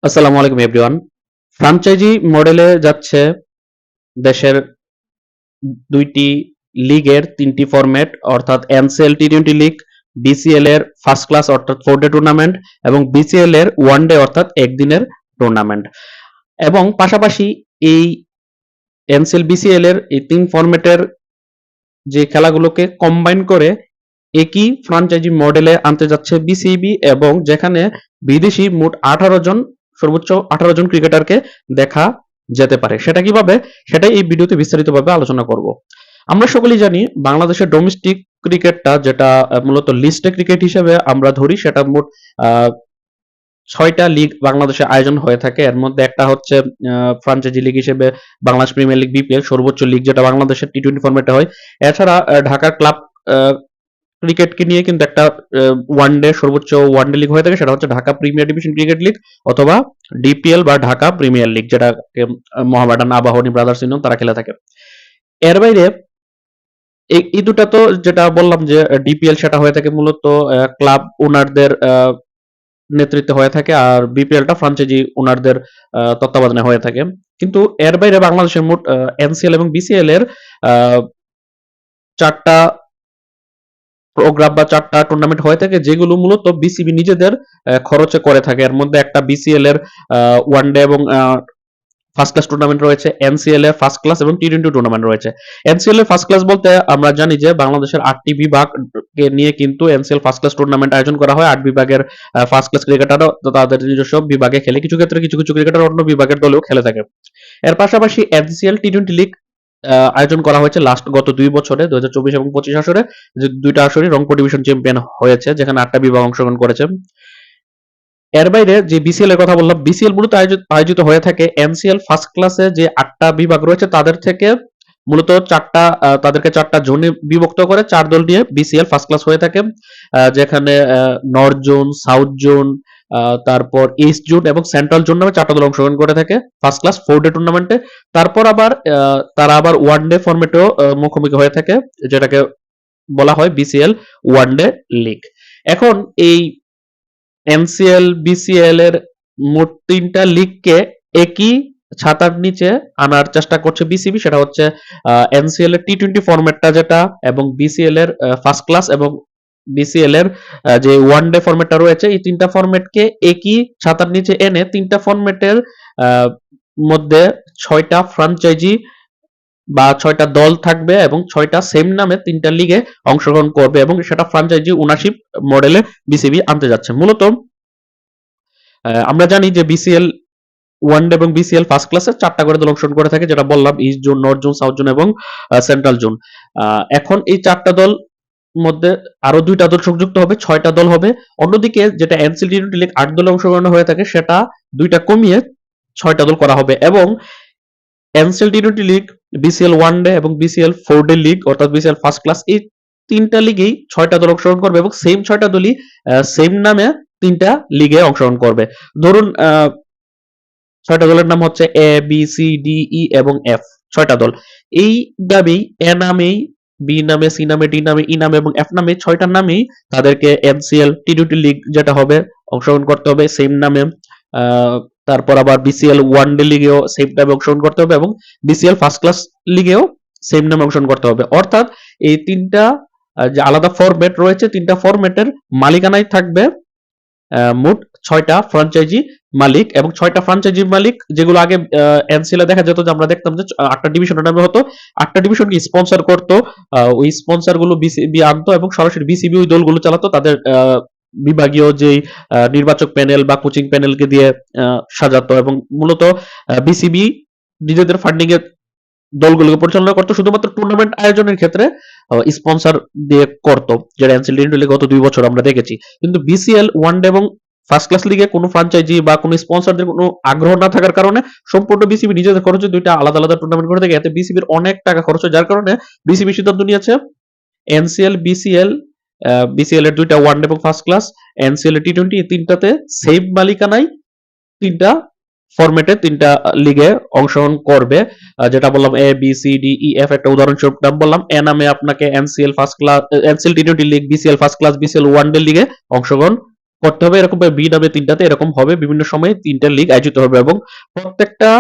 আসসালামু আলাইকুম everyone. Franchise মডেলে যাচ্ছে দেশের ২টি লিগের ৩টি ফরম্যাট অর্থাৎ এনসিএল টি-টোয়েন্টি লিগ, বিসিএল এর ফার্স্ট ক্লাস অর্থাৎ 4 ডে টুর্নামেন্ট এবং বিসিএল এর 1 ডে অর্থাৎ একদিনের টুর্নামেন্ট। এবং পাশাপাশি এই এনসিএল বিসিএল এর এই ৩ ফরম্যাটের যে খেলাগুলোকে কম্বাইন করে একই ফ্র্যাঞ্চাইজি মডেলে আনতে যাচ্ছে বিসিবি, এবং যেখানে বিদেশি মোট 18 জন, সর্বোচ্চ 18 জন ক্রিকেটারকে দেখা যেতে পারে। সেটা কিভাবে, সেটাই এই ভিডিওতে বিস্তারিতভাবে আলোচনা করব। আমরা সকলেই জানি বাংলাদেশের ডোমেস্টিক ক্রিকেটটা যেটা মূলত লিস্টে ক্রিকেট হিসেবে আমরা ধরি, সেটা মোট 6টা লিগ বাংলাদেশে আয়োজন হয়ে থাকে। এর মধ্যে একটা হচ্ছে ফ্র্যাঞ্চাইজি লিগ হিসেবে বাংলাদেশ প্রিমিয়ার লিগ বিপিএল, সর্বোচ্চ লিগ যেটা বাংলাদেশের টি-টোয়েন্টি ফরম্যাটে হয়। এছাড়া ঢাকার ক্লাব ক্রিকেটকে নিয়ে কিন্তু একটা ওয়ান ডে, সর্বোচ্চ ওয়ান ডে লিগ হয়ে থাকে, সেটা হচ্ছে Dhaka premier division cricket league অথবা ডিপিএল বা ঢাকা প্রিমিয়ার লিগ, যেটা মোহামেডান, আবাহনী, ব্রাদার্স ইউনিয়ন তারা খেলে থাকে। এর বাইরে এই দুটা তো যেটা বললাম যে ডিপিএল, সেটা হয়ে থাকে মূলত ক্লাব ওনারদের নেতৃত্বে হয়ে থাকে, আর বিপিএলটা ফ্র্যাঞ্চাইজি ওনারদের তত্ত্বাবধানে হয়ে থাকে। কিন্তু এর বাইরে বাংলাদেশের মোট এনসিএল এবং বিসিএল এর 4টা প্রোগ্রাম বা 4টা টুর্নামেন্ট হয়ে থাকে, যেগুলো মূলত বিসিবি নিজেদের খরচে করে থাকে। এর মধ্যে একটা বিসিএল এর ওয়ান ডে এবং ফার্স্ট ক্লাস টুর্নামেন্ট রয়েছে, এনসিএল এর ফার্স্ট ক্লাস এবং টি-টোয়েন্টি টুর্নামেন্ট রয়েছে। এনসিএল এর ফার্স্ট ক্লাস বলতে আমরা জানি যে বাংলাদেশের 8টি বিভাগকে নিয়ে কিন্তু এনসিএল ফার্স্ট ক্লাস টুর্নামেন্ট আয়োজন করা হয়। 8 বিভাগের ফার্স্ট ক্লাস ক্রিকেটাররা তাদের নিজস্ব বিভাগে খেলে, কিছু ক্ষেত্রে কিছু কিছু ক্রিকেটার অন্য বিভাগের দলেও খেলে থাকে। এর পাশাপাশি এনসিএল টি-টোয়েন্টি লিগ আয়োজন করা হয়েছে গত 2 বছরে, 2024 এবং 25 আসরে, যে 2টা আসরে রংপুর ডিভিশন চ্যাম্পিয়ন হয়েছে, যেখানে 8টা বিভাগ অংশগ্রহণ করেছে। এর বাইরে যে বিসিএল এর কথা বললাম, বিসিএল মূলত আয়োজিত হয়ে থাকে এনসিএল ফার্স্ট ক্লাসে যে 8টা বিভাগ রয়েছে তাদের থেকে মূলত 4টা, তাদেরকে 4টা জোনে বিভক্ত করে 4 দল নিয়ে বিসিএল ফার্স্ট ক্লাস হয়ে থাকে, যেখানে নর্থ জোন, সাউথ জোন, তারপর ইস্ট জোন এবং সেন্ট্রাল জোন নামে 4টা দল অংশগ্রহণ করে থাকে ফার্স্ট ক্লাস 4 ডে টুর্নামেন্টে। তারপর আবার তারা আবার ওয়ান ডে ফরম্যাটেও মুখোমুখি হয়ে থাকে, যেটাকে বলা হয় বিসিএল ওয়ান ডে লিগ। এখন এই এনসিএল বিসিএল এর মোট 3টা লিগকে একই ছাতার নিচে আনার চেষ্টা করছে বিসিবি, সেটা হচ্ছে এনসিএল এর টি-টোয়েন্টি ফরম্যাটটা যেটা, এবং বিসিএল এর ফার্স্ট ক্লাস এবং বিসিএল এর যে ওয়ান ডে ফরম্যাটটা রয়েছে, এই 3টা ফরম্যাটকে একই ছাতার নিচে এনে 3টা ফরম্যাটের মধ্যে 6টা ফ্র্যাঞ্চাইজি বা 6টা দল থাকবে এবং 6টা সেম নামে 3টা লিগে অংশগ্রহণ করবে, এবং সেটা ফ্র্যাঞ্চাইজি ওনারশিপ মডেলে বিসিবি আনতে যাচ্ছে। মূলত আমরা জানি যে বিসিএল ওয়ান ডে এবং বিসিএল ফার্স্ট ক্লাসে 4টা করে দল অংশগ্রহণ করে থাকে, যেটা বললাম east zone, north zone, south zone এবং সেন্ট্রাল জোন। এখন এই 4টা দল মধ্যে আরো 2টা দল সংযুক্ত হবে, 6টা দল হবে। অন্যদিকে যেটা এনসিএল টি-টোয়েন্টি লিগ 8 দলে অংশগ্রহণ হয়ে থাকে, সেটা 2টা কমিয়ে 6টা দল করা হবে, এবং NCL T twenty league, BCL one day এবং বিসিএল 4 ডে লিগ অর্থাৎ বিসিএল ফার্স্ট ক্লাস, এই 3টা লিগেই 6টা দল অংশগ্রহণ করবে, এবং সেম 6টা দলই সেম নামে 3টা লিগে অংশগ্রহণ করবে। ধরুন 6টা দলের নাম হচ্ছে এ, বি, সি, ডি, ই এবং এফ। 6টা দল এইভাবেই এ নামেই, বি নামে, সি নামে, ডি নামে, ই নামে এবং এফ নামে 6টা নামেই তাদেরকে এনসিএল টি-টোয়েন্টি লিগ যেটা হবে অংশগ্রহণ করতে হবে সেম নামে। তারপর আবার বিসিএল ওয়ান ডে লিগেও সেম নামে অংশগ্রহণ করতে হবে, এবং বিসিএল ফার্স্ট ক্লাস লিগেও সেম নামে অংশগ্রহণ করতে হবে। অর্থাৎ এই 3টা যে আলাদা ফরম্যাট রয়েছে, 3টা ফরম্যাটের মালিকানায় থাকবে মোট 6টা ফ্র্যাঞ্চাইজি মালিক, এবং 6টা ফ্র্যাঞ্চাইজি মালিক, যেগুলো আগে এনসিএল দেখা যেত যে আমরা দেখতাম যে 8টা ডিভিশনের নামে হতো, 8টা ডিভিশনকে স্পন্সর করতো, ওই স্পন্সর গুলো বিসিবি আনতো এবং সরাসরি বিসিবি ওই দলগুলো চালাতো তাদের বিভাগীয় যেই নির্বাচক প্যানেল বা কোচিং প্যানেলকে দিয়ে সাজাতো, এবং মূলত বিসিবি নিজেদের ফান্ডিং এ দলগুলোকে পরিচালনা করতো, শুধুমাত্র টুর্নামেন্ট আয়োজনের ক্ষেত্রে স্পন্সর দিয়ে করতো, যেটা এনসিএল টি-টোয়েন্টি গত 2 বছর আমরা দেখেছি। কিন্তু বিসিএল ওয়ান ডে এবং ফার্স্ট ক্লাস লিগে কোনো ফ্র্যাঞ্চাইজি বা কোনো স্পন্সরদের কোনো আগ্রহ না থাকার কারণে সম্পূর্ণ বিসিবি নিজেদের খরচে 2টা আলাদা আলাদা টুর্নামেন্ট করে থাকে, এতে বিসিবির অনেক টাকা খরচ হয়, যার কারণে বিসিবি সিদ্ধান্ত নিয়েছে এনসিএল বিসিএল, বিসিএল এর 2টা ওয়ান ডে এবং ফার্স্ট ক্লাস, এনসিএল এর টি-টোয়েন্টি, এই 3টাতে সেম মালিকানায় 3টা ফরম্যাটে 3টা লিগে অংশগ্রহণ করবে। যেটা বললাম এ, বি, সি, ডি, ই, এফ, একটা উদাহরণস্বরূপ নাম বললাম। এ নামে আপনাকে NCL first class, NCL T twenty league, BCL first class, BCL one day লিগে অংশগ্রহণ করতে হবে, এরকম বি নামে তিনটাতে এরকম হবে, বিভিন্ন সময়ে তিনটা লিগ আয়োজিত হবে এবং প্রত্যেকটা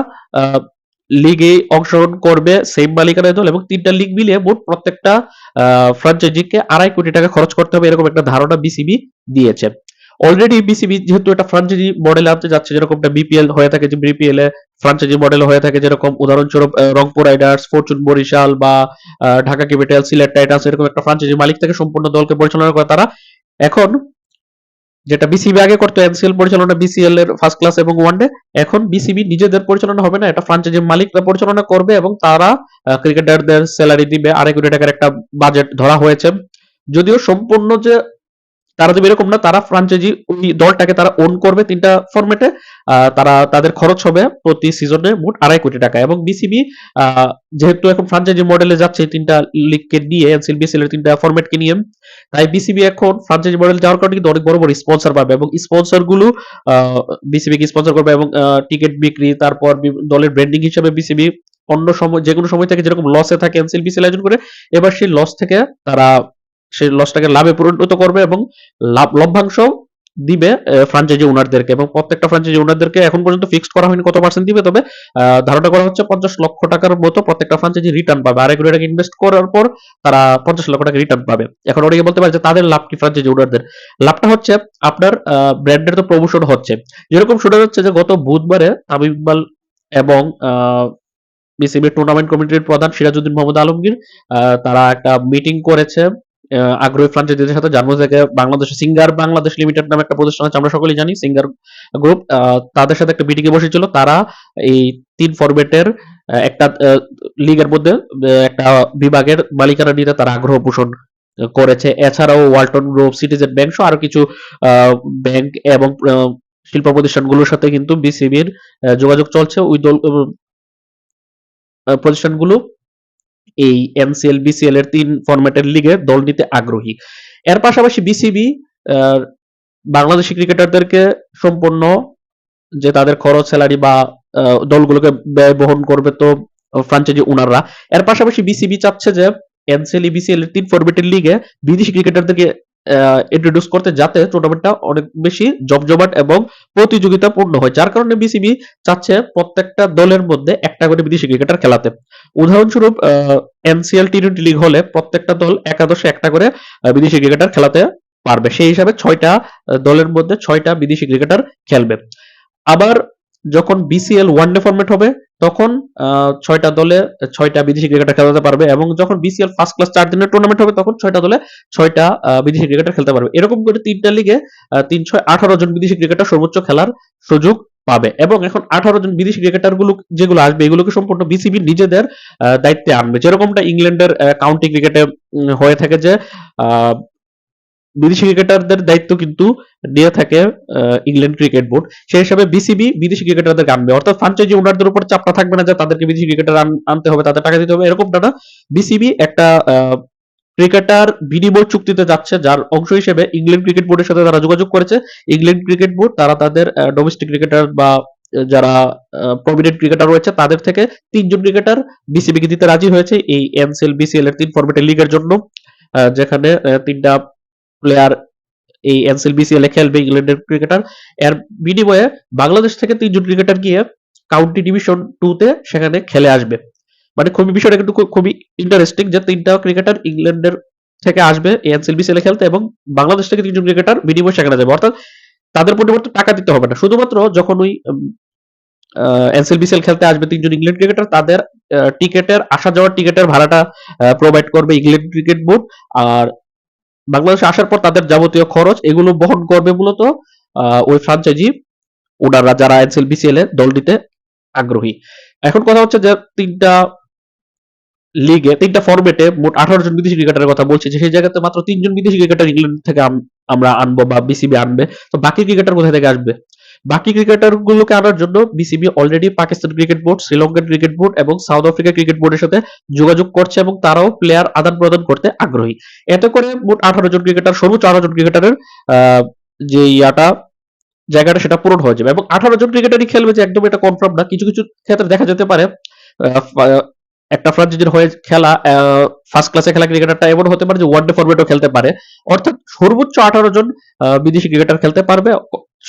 লিগে অংশগ্রহণ করবে সেম মালিকানার দল এবং তিনটা লিগ মিলিয়ে মোট প্রত্যেকটা ফ্র্যাঞ্চাইজিকে 2.5 কোটি টাকা খরচ করতে হবে, এরকম একটা ধারণা বিসিবি দিয়েছে। অলরেডি বিসিবি যেহেতু একটা ফ্র্যাঞ্চাইজি মডেলে আনতে যাচ্ছে, যেরকমটা বিপিএল হয়ে থাকে, যে বিপিএল এ ফ্র্যাঞ্চাইজি মডেল হয়ে থাকে, যেরকম উদাহরণস্বরূপ রংপুর রাইডার্স, ফরচুন বরিশাল বা ঢাকা ক্যাপিটাল, সিলেট টাইটান্স, এরকম একটা ফ্র্যাঞ্চাইজি মালিক থেকে সম্পূর্ণ দলকে পরিচালনা করে তারা। এখন যেটা বিসিবি আগে করতো এনসিএল পরিচালনা, বিসিএল এর ফার্স্ট ক্লাস এবং ওয়ানডে, এখন বিসিবি নিজেদের পরিচালনা হবে না, এটা ফ্র্যাঞ্চাইজি মালিকরা পরিচালনা করবে এবং তারা ক্রিকেটারদের স্যালারি দিবে, 2.5 কোটি টাকার একটা বাজেট ধরা হয়েছে। যদিও সম্পূর্ণ যে তারা দেবে এরকম না, তারা ফ্র্যাঞ্চাইজি ওই দলটাকে তারা ওন করবে তিনটা ফরম্যাটে। তারা তাদের খরচ হবে প্রতি সিজনে মোট 2.5 কোটি টাকা এবং বিসিবি যেহেতু এখন ফ্র্যাঞ্চাইজি মডেলে যাচ্ছে তিনটা লিগকে নিয়ে, এনসিএল বিসিএল এর তিনটা ফরম্যাটকে নিয়ে, তাই বিসিবি এখন ফ্র্যাঞ্চাইজি মডেল যাওয়ার কারণে কিন্তু অনেক বড় বড় স্পন্সর পাবে এবং স্পন্সর গুলো বিসিবি কে স্পন্সর করবে এবং টিকিট বিক্রি, তারপর দলের ব্র্যান্ডিং হিসেবে বিসিবি অন্য সময় যে কোনো সময় থেকে যেরকম লসে থাকে এনসিএল বিসিএল আয়োজন করে, এবার সেই লস থেকে তারা সেই লসটাকে লাভে পরিণত করবে এবং লভ্যাংশ দিবে ফ্র্যাঞ্চাইজি ওনারদেরকে এবং প্রত্যেকটা ফ্র্যাঞ্চাইজি ওনারদেরকে এখন পর্যন্ত ফিক্সড করা হয়নি কত পার্সেন্ট দিবে, তবে ধারণা করা হচ্ছে 50 লক্ষ টাকার মতো প্রত্যেকটা ফ্র্যাঞ্চাইজি রিটার্ন পাবে। 2.5 কোটি টাকা ইনভেস্ট করার পর তারা 50 লক্ষ টাকা রিটার্ন পাবে। এখন অনেকে বলতে পারে যে তাদের লাভ কি, ফ্র্যাঞ্চাইজি ওনারদের লাভটা হচ্ছে আপনার ব্র্যান্ডের তো প্রমোশন হচ্ছে, যেরকম শোনা যাচ্ছে যে গত বুধবারে তামিম ইকবাল এবং বিসিবি টুর্নামেন্ট কমিটির প্রধান সিরাজউদ্দিন মোহাম্মদ আলমগীর তারা একটা মিটিং করেছে আগ্রহী ফ্র্যাঞ্চাইজিদের সাথে, যার মধ্যে থেকে বাংলাদেশের সিঙ্গার বাংলাদেশ লিমিটেড নামে একটা প্রতিষ্ঠান আছে, আমরা সকলেই জানি সিঙ্গার গ্রুপ, তাদের সাথে একটা মিটিং এ বসেছিল। তারা এই 3 ফরম্যাটের একটা লিগের মধ্যে একটা বিভাগের মালিকানা নিতে তারা আগ্রহ পোষণ করেছে। এছাড়াও ওয়ালটন গ্রুপ, সিটিজেন ব্যাংক সহ আরো কিছু ব্যাংক এবং শিল্প প্রতিষ্ঠানগুলোর সাথে কিন্তু বিসিবির যোগাযোগ চলছে। ওই দল প্রতিষ্ঠানগুলো এই এনসিএল বিসিএল এর 3 ফরম্যাটের লিগে দল নিতে আগ্রহী। এর পাশাপাশি বিসিবি বাংলাদেশি ক্রিকেটারদেরকে সম্পূর্ণ যে তাদের খরচ, স্যালারি বা দলগুলোকে ব্যয় বহন করবে তো ফ্র্যাঞ্চাইজি ওনাররা। এর পাশাপাশি বিসিবি চাচ্ছে যে এনসিএল বিসিএল এর 3 ফরম্যাটের লিগে বিদেশি ক্রিকেটারদেরকে ইন্ট্রোডিউস করতে, যাতে টুর্নামেন্টটা অনেক বেশি জমজমাট এবং প্রতিযোগিতাপূর্ণ হয়, যার কারণে বিসিবি চাচ্ছে প্রত্যেকটা দলের মধ্যে একটা করে বিদেশি ক্রিকেটার খেলাতে। উদাহরণস্বরূপ এনসিএল টি20 লিগ হলে প্রত্যেকটা দল একাদশে একটা করে বিদেশি ক্রিকেটার খেলাতে পারবে, সেই হিসাবে 6টা দলের মধ্যে 6টা বিদেশি ক্রিকেটার খেলবে। আবার যখন বিসিএল ওয়ানডে ফরম্যাট হবে তখন 6টা দলে 6টা বিদেশি ক্রিকেটার খেলাতে পারবে এবং যখন বিসিএল ফার্স্ট ক্লাস 4 দিনের টুর্নামেন্ট হবে তখন 6টা দলে 6টা বিদেশি ক্রিকেটার খেলতে পারবে। এরকম করে তিনটা লিগে 3 6 18 জন বিদেশি ক্রিকেটার সর্বোচ্চ খেলার সুযোগ পাবে এবং এখন 18 জন বিদেশি ক্রিকেটার গুলো যেগুলো আসবে এগুলোকে সম্পূর্ণ বিসিবি নিজেদের দায়িত্বে আনবে, যেরকমটা ইংল্যান্ডের কাউন্টি ক্রিকেটে হয়ে থাকে যে বিদেশি ক্রিকেটারদের দায়িত্ব কিন্তু নিয়ে থাকে ইংল্যান্ড ক্রিকেট বোর্ড, সেই হিসাবে বিসিবি বিদেশি ক্রিকেটারদের আনবে, অর্থাৎ ফ্র্যাঞ্চাইজি ওনারদের উপর চাপটা থাকবে না যে তাদেরকে বিদেশি ক্রিকেটার আনতে হবে, তাদের টাকা দিতে হবে, এরকমটা না। বিসিবি একটা ক্রিকেটার বিনিময় চুক্তিতে যাচ্ছে, যার অংশ হিসেবে ইংল্যান্ড ক্রিকেট বোর্ডের সাথে তারা যোগাযোগ করেছে। ইংল্যান্ড ক্রিকেট বোর্ড তারা তাদের ডোমেস্টিক ক্রিকেটার বা যারা প্রমিনেন্ট ক্রিকেটার রয়েছে তাদের থেকে 3 জন ক্রিকেটার বিসিবি কে দিতে রাজি হয়েছে এই এনসিএল বিসিএল এর 3 ফরম্যাটের লিগের জন্য, যেখানে 3টা প্লেয়ার এই এনসিএল বিসিএল এ খেলবে ইংল্যান্ডের ক্রিকেটার। এর বিনিময়ে বাংলাদেশ থেকে 3 জন ক্রিকেটার গিয়ে কাউন্টি ডিভিশন 2 তে সেখানে খেলে আসবে। মানে খুবই বিষয়টা কিন্তু খুবই ইন্টারেস্টিং যে 3টা ক্রিকেটার ইংল্যান্ডের থেকে আসবে এনসিএল বিসিএল এ খেলতে এবং বাংলাদেশ থেকে 3 জন ক্রিকেটার বিনিময়ে সেখানে যাবে, অর্থাৎ তাদের পরিবর্তে টাকা দিতে হবে না, শুধুমাত্র যখন ওই এনসিএল বিসিএল খেলতে আসবে 3 জন ইংল্যান্ড ক্রিকেটার, তাদের টিকেটের আসা যাওয়ার টিকেটের ভাড়াটা প্রোভাইড করবে ইংল্যান্ড ক্রিকেট বোর্ড, আর বাংলাদেশে আসার পর তাদের যাবতীয় খরচ এগুলো বহন করবে মূলত ওই ফ্র্যাঞ্চাইজি ওনারা যারা এনসিএল বিসিএল এ দল নিতে আগ্রহী। এখন কথা হচ্ছে যে 3টা লিগে 3টা ফরম্যাটে মোট 18 জন বিদেশি ক্রিকেটারের কথা বলছি, যে সেই জায়গাতে মাত্র 3 জন বিদেশি ক্রিকেটার ইংল্যান্ড থেকে আমরা আনবো বা বিসিবি আনবে, তো বাকি ক্রিকেটার কোথা থেকে আসবে? বাকি ক্রিকেটার গুলোকে আনার জন্য BCB already Pakistan cricket board, Sri Lankan cricket board এবং সাউথ আফ্রিকা ক্রিকেট বোর্ডের সাথে যোগাযোগ করছে এবং তারাও প্লেয়ার আদান প্রদান করতে আগ্রহী। এতে করে মোট 18 জন ক্রিকেটার, সর্বোচ্চ 18 জন ক্রিকেটারের যে জায়গাটা সেটা পূরণ হয়ে যাবে এবং 18 জন ক্রিকেটারই খেলবে যে একদম এটা কনফার্ম না, কিছু কিছু ক্ষেত্রে দেখা যেতে পারে একটা ফ্রাঞ্চাইজির হয়ে খেলা ফার্স্ট ক্লাসে খেলা ক্রিকেটারটা এমন হতে পারে যে ওয়ানডে ফরম্যাটেও খেলতে পারে, অর্থাৎ সর্বোচ্চ 18 জন বিদেশি ক্রিকেটার খেলতে পারবে,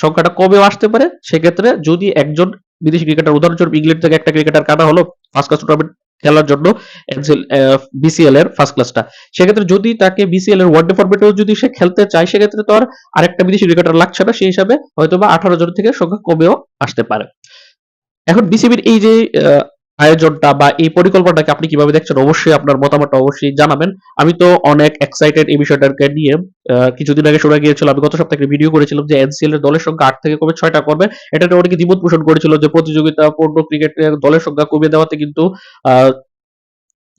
সংখ্যাটা কমেও আসতে পারে। সেক্ষেত্রে যদি একজন বিদেশি ক্রিকেটার, উদাহরণস্বরূপ ইংল্যান্ড থেকে একটা ক্রিকেটার কাটা হলো ফার্স্ট ক্লাস টুর্নামেন্ট খেলার জন্য, বিসিএল এর ফার্স্ট ক্লাসটা, সেক্ষেত্রে যদি তাকে বিসিএল এর ওয়ানডে ফরম্যাটেও যদি সে খেলতে চায়, সেক্ষেত্রে তো আর আরেকটা বিদেশি ক্রিকেটার লাগছে না, সেই হিসাবে হয়তোবা 18 জন থেকে সংখ্যা কমেও আসতে পারে। এখন বিসিবির এই যে আয়োজনটা বা এই পরিকল্পনাটাকে আপনি কিভাবে দেখছেন, অবশ্যই আপনার মতামতটা অবশ্যই জানাবেন। আমি তো অনেক এক্সাইটেড এই বিষয়টাকে নিয়ে। কিছুদিন আগে শোনা গিয়েছিল, আমি গত সপ্তাহে একটা ভিডিও করেছিলাম যে এনসিএল এর দলের সংখ্যা 8 থেকে কমে 6টা করবে। এটা নিয়ে অনেকে দ্বিমত পোষণ করেছিল যে প্রতিযোগিতাপূর্ণ ক্রিকেটের দলের সংখ্যা কমিয়ে দেওয়াতে কিন্তু আহ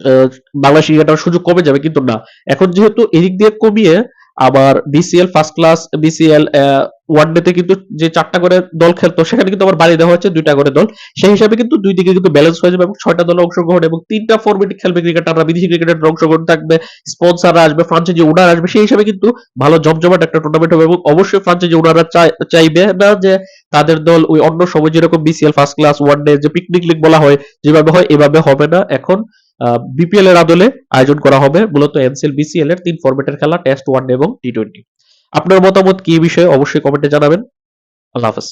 আহ, বাংলাদেশ ক্রিকেটার সুযোগ কমে যাবে, কিন্তু না। এখন যেহেতু এদিক দিয়ে কমিয়ে আবার বিসিএল ফার্স্ট ক্লাস, বিসিএল ওয়ানডেতে কিন্তু যে 4টা করে দল খেলতো সেখানে কিন্তু আবার বাড়িয়ে দেওয়া হচ্ছে 2টা করে দল। সেই হিসাবে কিন্তু দুই দিকে কিন্তু ব্যালেন্স হয়ে যাবে এবং 6টা দল অংশগ্রহণ এবং 3টা ফরম্যাটে খেলবে ক্রিকেটাররা, বিদেশি ক্রিকেটাররা অংশগ্রহণ থাকবে, স্পন্সররা আসবে, ফ্রাঞ্চাইজি ওনার আসবে। সেই হিসাবে কিন্তু ভালো জমজমাট একটা টুর্নামেন্ট হবে এবং অবশ্যই ফ্রাঞ্চাইজি ওনারা চাইবে না যে তাদের দল ওই অন্য সময় যেরকম বিসিএল ফার্স্ট ক্লাস ওয়ানডে যে পিকনিক লিগ বলা হয় যেভাবে হয়, এভাবে হবে না। এখন বিপিএল এর আদলে আয়োজন করা হবে মূলত এনসিএল বিসিএল এর 3 ফরম্যাটের খেলা, টেস্ট, ওয়ানডে এবং টি20। আপনার মতামত কি এই বিষয়ে অবশ্যই কমেন্টে জানাবেন। আল্লাহ হাফেজ।